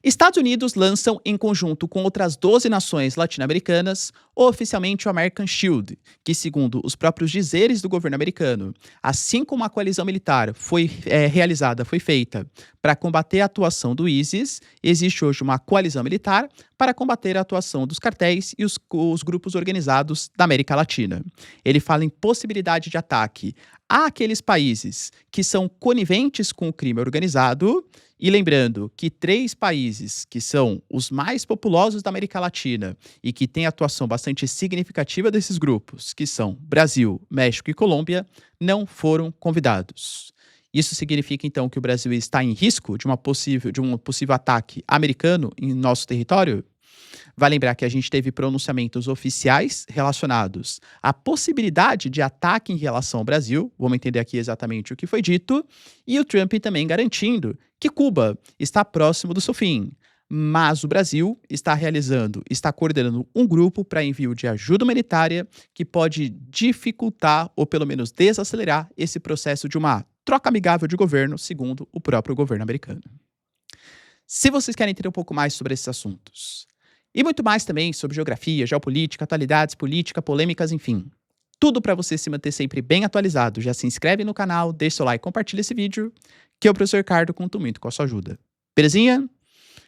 Estados Unidos lançam, em conjunto com outras 12 nações latino-americanas, oficialmente o American Shield, que, segundo os próprios dizeres do governo americano, assim como a coalizão militar foi feita para combater a atuação do ISIS, existe hoje uma coalizão militar para combater a atuação dos cartéis e os grupos organizados da América Latina. Ele fala em possibilidade de ataque àqueles países que são coniventes com o crime organizado. E lembrando que 3 países que são os mais populosos da América Latina e que têm atuação bastante significativa desses grupos, que são Brasil, México e Colômbia, não foram convidados. Isso significa, então, que o Brasil está em risco de um possível ataque americano em nosso território? Vai lembrar que a gente teve pronunciamentos oficiais relacionados à possibilidade de ataque em relação ao Brasil, vamos entender aqui exatamente o que foi dito, e o Trump também garantindo que Cuba está próximo do seu fim. Mas o Brasil está coordenando um grupo para envio de ajuda humanitária que pode dificultar ou pelo menos desacelerar esse processo de uma troca amigável de governo, segundo o próprio governo americano. Se vocês querem entender um pouco mais sobre esses assuntos, e muito mais também sobre geografia, geopolítica, atualidades, política, polêmicas, enfim. Tudo para você se manter sempre bem atualizado. Já se inscreve no canal, deixa seu like, compartilha esse vídeo, que eu, professor Ricardo, conto muito com a sua ajuda. Belezinha?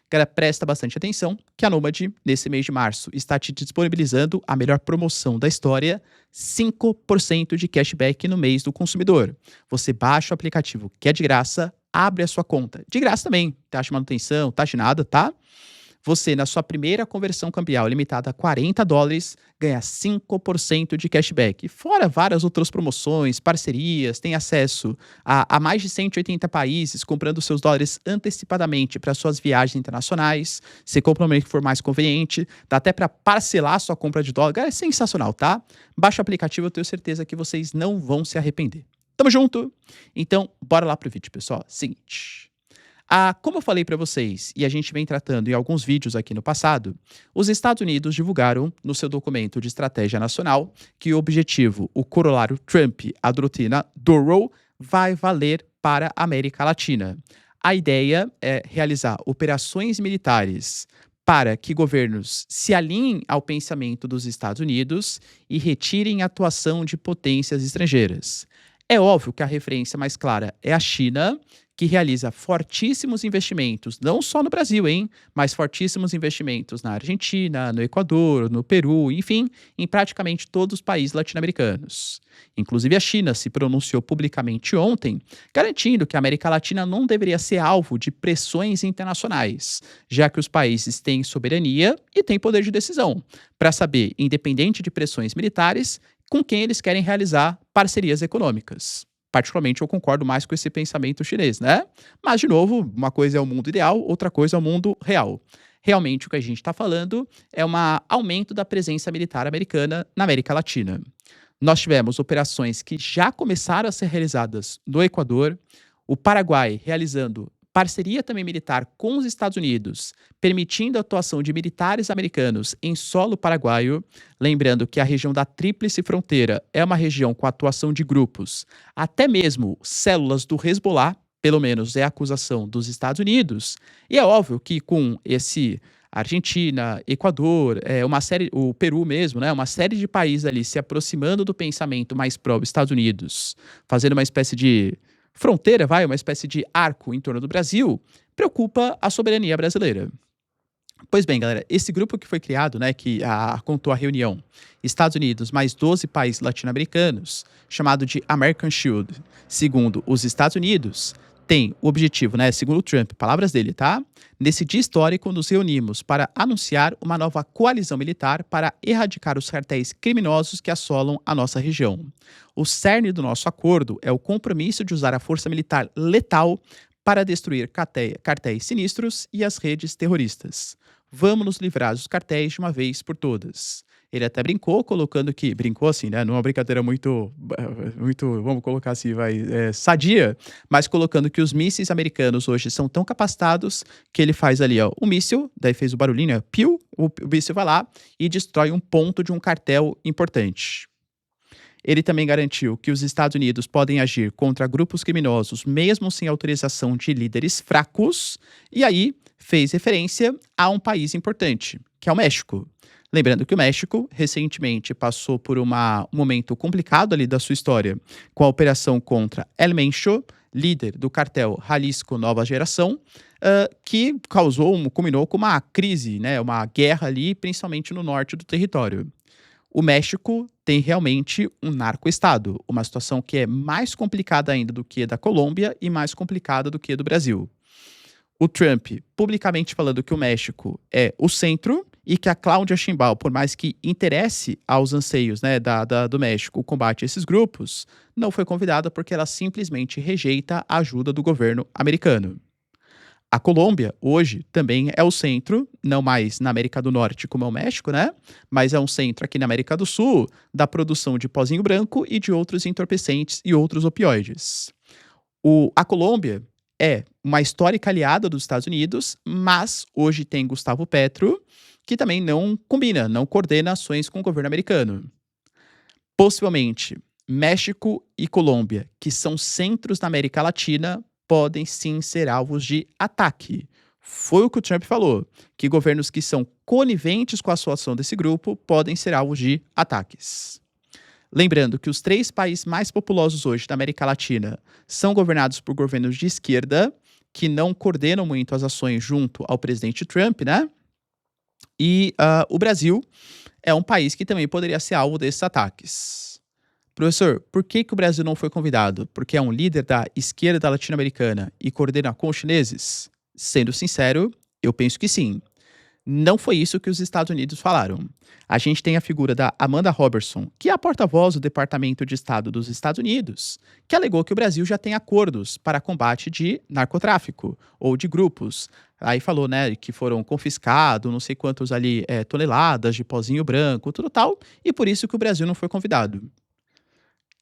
Cara, presta bastante atenção que a Nômade, nesse mês de março, está te disponibilizando a melhor promoção da história, 5% de cashback no mês do consumidor. Você baixa o aplicativo que é de graça, abre a sua conta. De graça também, taxa de manutenção, taxa de nada, tá? Você, na sua primeira conversão cambial limitada a $40, ganha 5% de cashback. Fora várias outras promoções, parcerias, tem acesso a mais de 180 países, comprando seus dólares antecipadamente para suas viagens internacionais. Você compra no momento que for mais conveniente, dá até para parcelar sua compra de dólar. É sensacional, tá? Baixa o aplicativo, eu tenho certeza que vocês não vão se arrepender. Tamo junto? Então, bora lá pro vídeo, pessoal. Seguinte. Como eu falei para vocês, e a gente vem tratando em alguns vídeos aqui no passado, os Estados Unidos divulgaram no seu documento de estratégia nacional que o objetivo, o corolário Trump, a doutrina Doral, vai valer para a América Latina. A ideia é realizar operações militares para que governos se alinhem ao pensamento dos Estados Unidos e retirem a atuação de potências estrangeiras. É óbvio que a referência mais clara é a China, que realiza fortíssimos investimentos, não só no Brasil, mas fortíssimos investimentos na Argentina, no Equador, no Peru, enfim, em praticamente todos os países latino-americanos. Inclusive a China se pronunciou publicamente ontem, garantindo que a América Latina não deveria ser alvo de pressões internacionais, já que os países têm soberania e têm poder de decisão, para saber, independente de pressões militares, com quem eles querem realizar parcerias econômicas. Particularmente, eu concordo mais com esse pensamento chinês, né? Mas, de novo, uma coisa é o mundo ideal, outra coisa é o mundo real. Realmente, o que a gente está falando é um aumento da presença militar americana na América Latina. Nós tivemos operações que já começaram a ser realizadas no Equador, o Paraguai realizando parceria também militar com os Estados Unidos, permitindo a atuação de militares americanos em solo paraguaio, lembrando que a região da Tríplice Fronteira é uma região com atuação de grupos, até mesmo células do Hezbollah, pelo menos é a acusação dos Estados Unidos, e é óbvio que com esse Argentina, Equador, o Peru mesmo, né, uma série de países ali se aproximando do pensamento mais pró-Estados Unidos, fazendo uma espécie de fronteira, uma espécie de arco em torno do Brasil, preocupa a soberania brasileira. Pois bem, galera, esse grupo que foi criado, né, que contou a reunião, Estados Unidos mais 12 países latino-americanos, chamado de American Shield, segundo os Estados Unidos, tem o objetivo, né, segundo o Trump, palavras dele, tá? Nesse dia histórico, nos reunimos para anunciar uma nova coalizão militar para erradicar os cartéis criminosos que assolam a nossa região. O cerne do nosso acordo é o compromisso de usar a força militar letal para destruir cartéis sinistros e as redes terroristas. Vamos nos livrar dos cartéis de uma vez por todas. Ele até brincou, colocando que... Brincou assim, né? Numa brincadeira muito vamos colocar assim, sadia, mas colocando que os mísseis americanos hoje são tão capacitados que ele faz ali, ó, o míssil, daí fez o barulhinho, piu, o míssil vai lá e destrói um ponto de um cartel importante. Ele também garantiu que os Estados Unidos podem agir contra grupos criminosos mesmo sem autorização de líderes fracos, e aí fez referência a um país importante, que é o México. Lembrando que o México recentemente passou por um momento complicado ali da sua história, com a operação contra El Mencho, líder do cartel Jalisco Nova Geração, que culminou com uma crise, né, uma guerra ali, principalmente no norte do território. O México tem realmente um narco-estado, uma situação que é mais complicada ainda do que a da Colômbia e mais complicada do que a do Brasil. O Trump publicamente falando que o México é o centro e que a Cláudia Sheinbaum, por mais que interesse aos anseios, né, do México o combate a esses grupos, não foi convidada porque ela simplesmente rejeita a ajuda do governo americano. A Colômbia, hoje, também é o centro, não mais na América do Norte como é o México, né? Mas é um centro aqui na América do Sul da produção de pozinho branco e de outros entorpecentes e outros opioides. A Colômbia é uma histórica aliada dos Estados Unidos, mas hoje tem Gustavo Petro, que também não combina, não coordena ações com o governo americano. Possivelmente, México e Colômbia, que são centros da América Latina, podem sim ser alvos de ataque. Foi o que o Trump falou, que governos que são coniventes com a atuação desse grupo podem ser alvos de ataques. Lembrando que os 3 países mais populosos hoje da América Latina são governados por governos de esquerda, que não coordenam muito as ações junto ao presidente Trump, né? E o Brasil é um país que também poderia ser alvo desses ataques. Professor, por que o Brasil não foi convidado? Porque é um líder da esquerda latino-americana e coordena com os chineses? Sendo sincero, eu penso que sim. Não foi isso que os Estados Unidos falaram. A gente tem a figura da Amanda Robertson, que é a porta-voz do Departamento de Estado dos Estados Unidos, que alegou que o Brasil já tem acordos para combate de narcotráfico ou de grupos. Aí falou, né, que foram confiscados não sei quantos ali toneladas de pozinho branco, tudo tal, e por isso que o Brasil não foi convidado.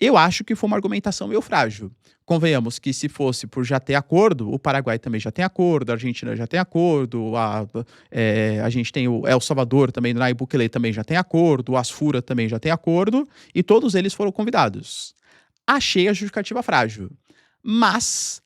Eu acho que foi uma argumentação meio frágil. Convenhamos que se fosse por já ter acordo, o Paraguai também já tem acordo, a Argentina já tem acordo, a gente tem o El Salvador também, o Nayib Bukele também já tem acordo, o Asfura também já tem acordo, e todos eles foram convidados. Achei a justificativa frágil, mas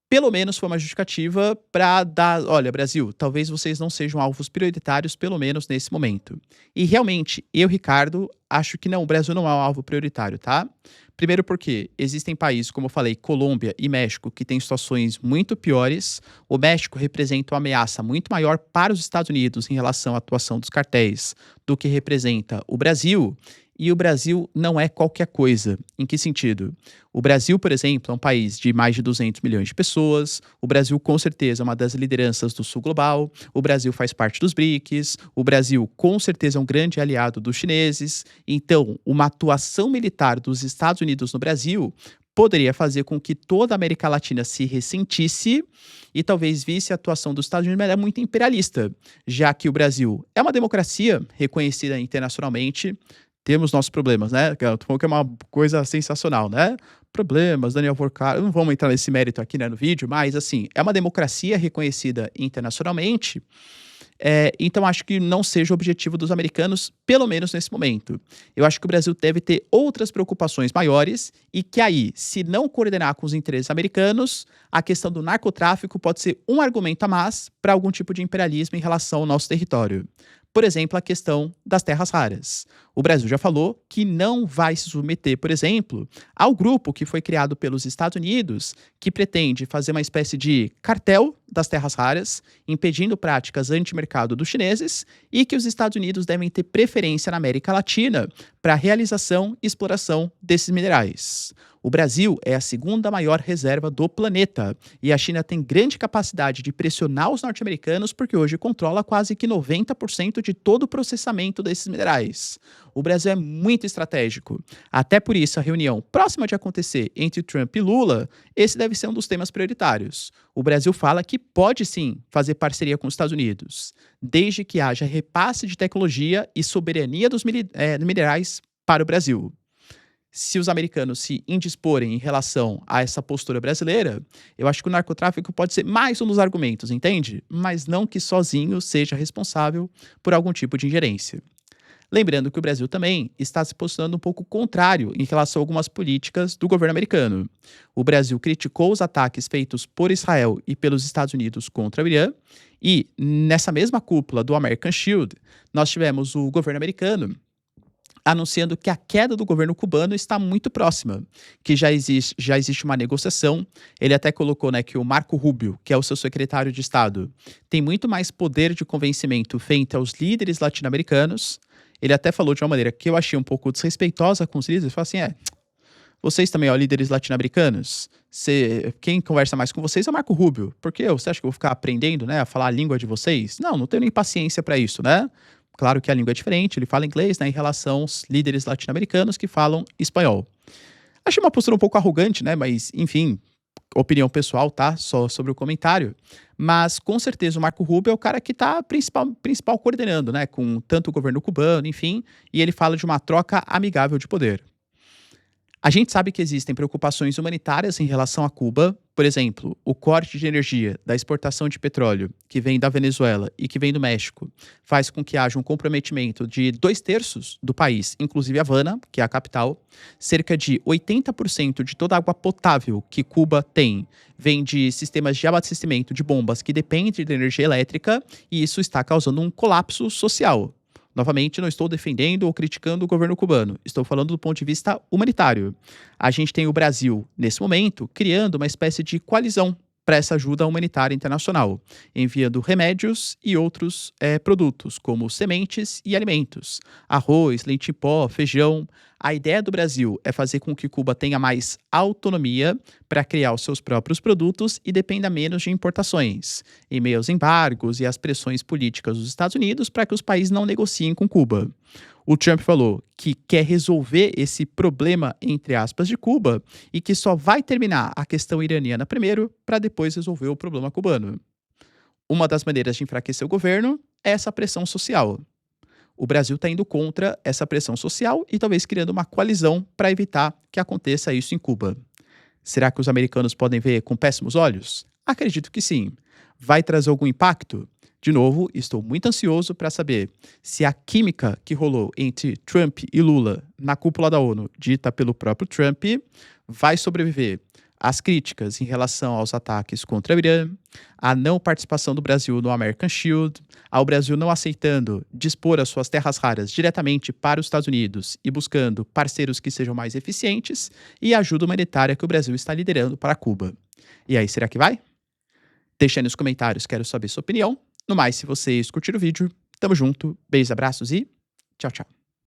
pelo menos foi uma justificativa para dar, olha, Brasil, talvez vocês não sejam alvos prioritários, pelo menos nesse momento. E realmente, eu, Ricardo, acho que não, o Brasil não é um alvo prioritário, tá? Primeiro porque existem países, como eu falei, Colômbia e México, que têm situações muito piores. O México representa uma ameaça muito maior para os Estados Unidos em relação à atuação dos cartéis do que representa o Brasil. E o Brasil não é qualquer coisa. Em que sentido? O Brasil, por exemplo, é um país de mais de 200 milhões de pessoas. O Brasil, com certeza, é uma das lideranças do Sul Global. O Brasil faz parte dos BRICS. O Brasil, com certeza, é um grande aliado dos chineses. Então, uma atuação militar dos Estados Unidos no Brasil poderia fazer com que toda a América Latina se ressentisse e talvez visse a atuação dos Estados Unidos de maneira muito imperialista, já que o Brasil é uma democracia reconhecida internacionalmente. Temos nossos problemas, né? Que eu tô falando que é uma coisa sensacional, né? Problemas, Daniel Vorkar, não vamos entrar nesse mérito aqui, né, no vídeo, mas, assim, é uma democracia reconhecida internacionalmente, então acho que não seja o objetivo dos americanos, pelo menos nesse momento. Eu acho que o Brasil deve ter outras preocupações maiores e que aí, se não coordenar com os interesses americanos, a questão do narcotráfico pode ser um argumento a mais para algum tipo de imperialismo em relação ao nosso território. Por exemplo, a questão das terras raras. O Brasil já falou que não vai se submeter, por exemplo, ao grupo que foi criado pelos Estados Unidos, que pretende fazer uma espécie de cartel das terras raras, impedindo práticas anti-mercado dos chineses, e que os Estados Unidos devem ter preferência na América Latina para a realização e exploração desses minerais. O Brasil é a segunda maior reserva do planeta e a China tem grande capacidade de pressionar os norte-americanos porque hoje controla quase que 90% de todo o processamento desses minerais. O Brasil é muito estratégico. Até por isso, a reunião próxima de acontecer entre Trump e Lula, esse deve ser um dos temas prioritários. O Brasil fala que pode sim fazer parceria com os Estados Unidos, desde que haja repasse de tecnologia e soberania dos minerais para o Brasil. Se os americanos se indisporem em relação a essa postura brasileira, eu acho que o narcotráfico pode ser mais um dos argumentos, entende? Mas não que sozinho seja responsável por algum tipo de ingerência. Lembrando que o Brasil também está se posicionando um pouco contrário em relação a algumas políticas do governo americano. O Brasil criticou os ataques feitos por Israel e pelos Estados Unidos contra o Irã, e nessa mesma cúpula do American Shield, nós tivemos o governo americano anunciando que a queda do governo cubano está muito próxima, que já existe uma negociação. Ele até colocou, né, que o Marco Rubio, que é o seu secretário de Estado, tem muito mais poder de convencimento frente aos líderes latino-americanos. Ele até falou de uma maneira que eu achei um pouco desrespeitosa com os líderes. Ele falou assim: vocês também, ó, líderes latino-americanos, quem conversa mais com vocês é o Marco Rubio. Por quê? Você acha que eu vou ficar aprendendo, né, a falar a língua de vocês? Não, não tenho nem paciência para isso, né? Claro que a língua é diferente, ele fala inglês, né, em relação aos líderes latino-americanos que falam espanhol. Achei uma postura um pouco arrogante, né, mas enfim, opinião pessoal, tá? Só sobre o comentário. Mas com certeza o Marco Rubio é o cara que está principal coordenando, né, com tanto o governo cubano, enfim, e ele fala de uma troca amigável de poder. A gente sabe que existem preocupações humanitárias em relação a Cuba, por exemplo, o corte de energia da exportação de petróleo que vem da Venezuela e que vem do México faz com que haja um comprometimento de 2/3 do país, inclusive Havana, que é a capital. Cerca de 80% de toda a água potável que Cuba tem vem de sistemas de abastecimento de bombas que dependem de energia elétrica, e isso está causando um colapso social. Novamente, não estou defendendo ou criticando o governo cubano, estou falando do ponto de vista humanitário. A gente tem o Brasil, nesse momento, criando uma espécie de coalizão para essa ajuda humanitária internacional, enviando remédios e outros produtos, como sementes e alimentos, arroz, leite em pó, feijão. A ideia do Brasil é fazer com que Cuba tenha mais autonomia para criar os seus próprios produtos e dependa menos de importações, em meio aos embargos e às pressões políticas dos Estados Unidos para que os países não negociem com Cuba. O Trump falou que quer resolver esse problema, entre aspas, de Cuba, e que só vai terminar a questão iraniana primeiro, para depois resolver o problema cubano. Uma das maneiras de enfraquecer o governo é essa pressão social. O Brasil está indo contra essa pressão social e talvez criando uma coalizão para evitar que aconteça isso em Cuba. Será que os americanos podem ver com péssimos olhos? Acredito que sim. Vai trazer algum impacto? De novo, estou muito ansioso para saber se a química que rolou entre Trump e Lula na cúpula da ONU, dita pelo próprio Trump, vai sobreviver às críticas em relação aos ataques contra o Irã, à não participação do Brasil no American Shield, ao Brasil não aceitando dispor as suas terras raras diretamente para os Estados Unidos e buscando parceiros que sejam mais eficientes, e a ajuda humanitária que o Brasil está liderando para Cuba. E aí, será que vai? Deixa aí nos comentários, quero saber sua opinião. No mais, se vocês curtiram o vídeo, tamo junto, beijos, abraços e tchau, tchau.